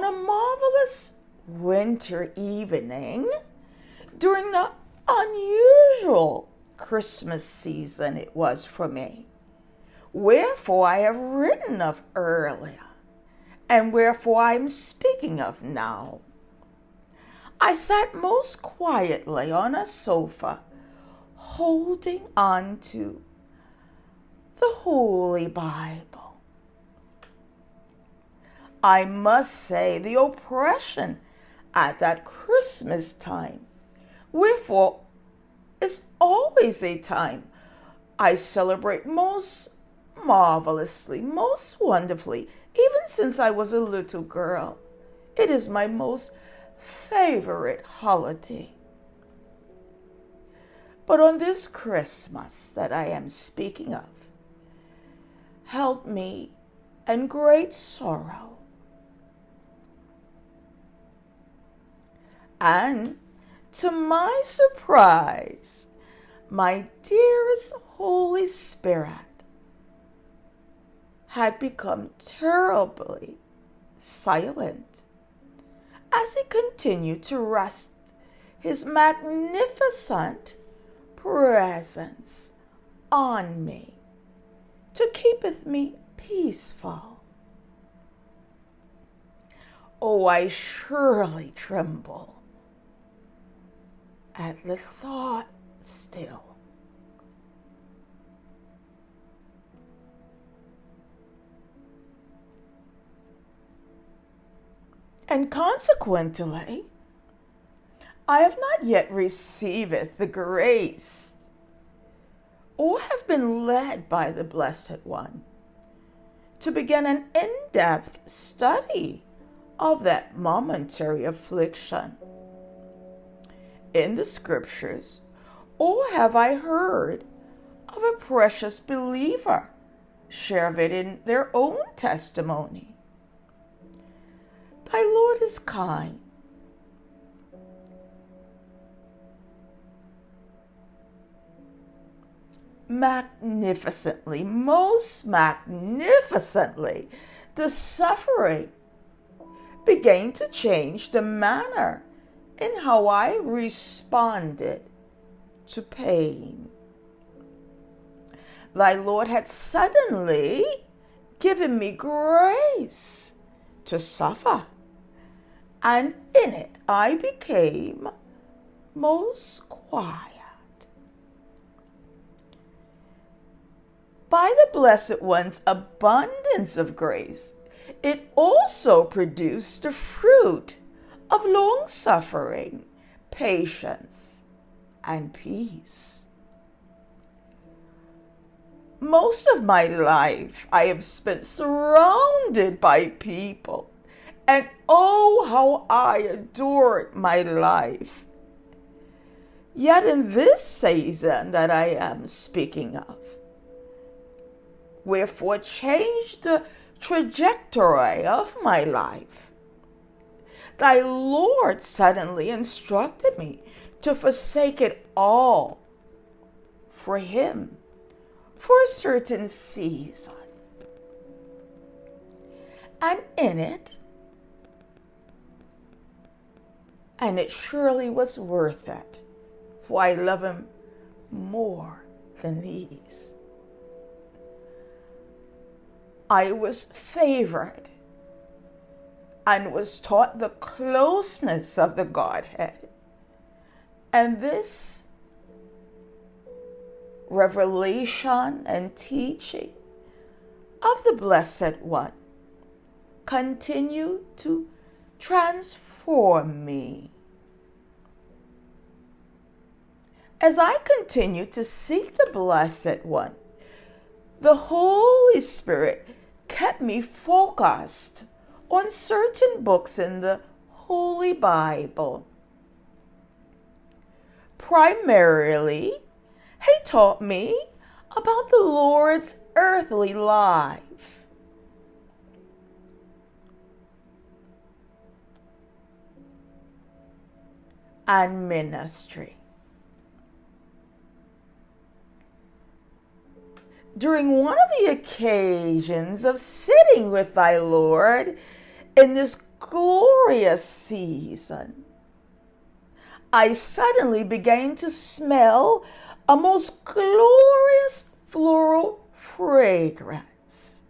on a marvelous winter evening during the unusual Christmas season it was for me, wherefore I have written of earlier, and wherefore I am speaking of now. I sat most quietly on a sofa, holding on to the Holy Bible. I must say the oppression at that Christmas time, wherefore is always a time I celebrate most marvelously, most wonderfully, even since I was a little girl. It is my most favorite holiday. But on this Christmas that I am speaking of, held me in great sorrow. And to my surprise, my dearest Holy Spirit had become terribly silent as he continued to rest his magnificent presence on me to keepeth me peaceful. Oh, I surely tremble at the thought still. And consequently, I have not yet received the grace or have been led by the Blessed One to begin an in-depth study of that momentary affliction in the scriptures, or have I heard of a precious believer share of it in their own testimony. Thy Lord is kind. Magnificently, most magnificently, the suffering began to change the manner in how I responded to pain. Thy Lord had suddenly given me grace to suffer, and in it I became most quiet. By the Blessed One's abundance of grace, it also produced the fruit of long-suffering, patience, and peace. Most of my life I have spent surrounded by people, and oh, how I adored my life. Yet in this season that I am speaking of, wherefore changed the trajectory of my life, thy Lord suddenly instructed me to forsake it all for him for a certain season. And in it, and it surely was worth it, for I love him more than these. I was favored and was taught the closeness of the Godhead. And this revelation and teaching of the Blessed One continued to transform me. As I continued to seek the Blessed One, the Holy Spirit kept me focused on certain books in the Holy Bible. Primarily, he taught me about the Lord's earthly life. And ministry. During one of the occasions of sitting with thy Lord in this glorious season, I suddenly began to smell a most glorious floral fragrance.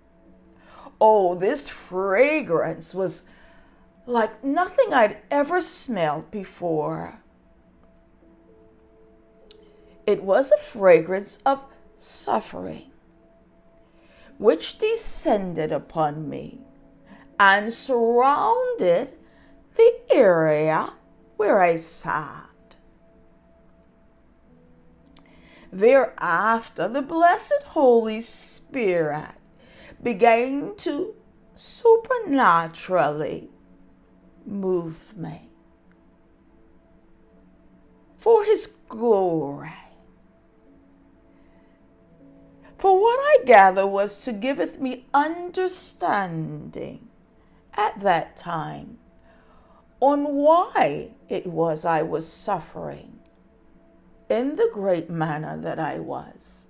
Oh, this fragrance was like nothing I'd ever smelled before. It was a fragrance of suffering, which descended upon me and surrounded the area where I sat. Thereafter, the blessed Holy Spirit began to supernaturally move me for His glory. For what I gather was to giveth me understanding at that time on why it was I was suffering in the great manner that I was.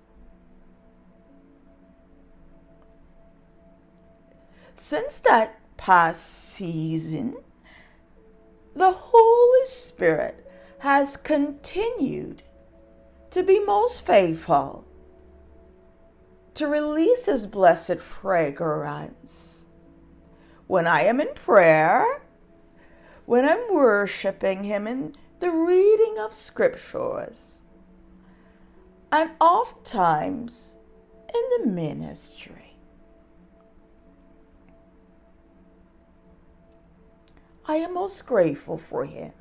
Since that past season, the Holy Spirit has continued to be most faithful to release His blessed fragrance when I am in prayer, when I'm worshiping Him in the reading of scriptures, and oftentimes in the ministry. I am most grateful for Him.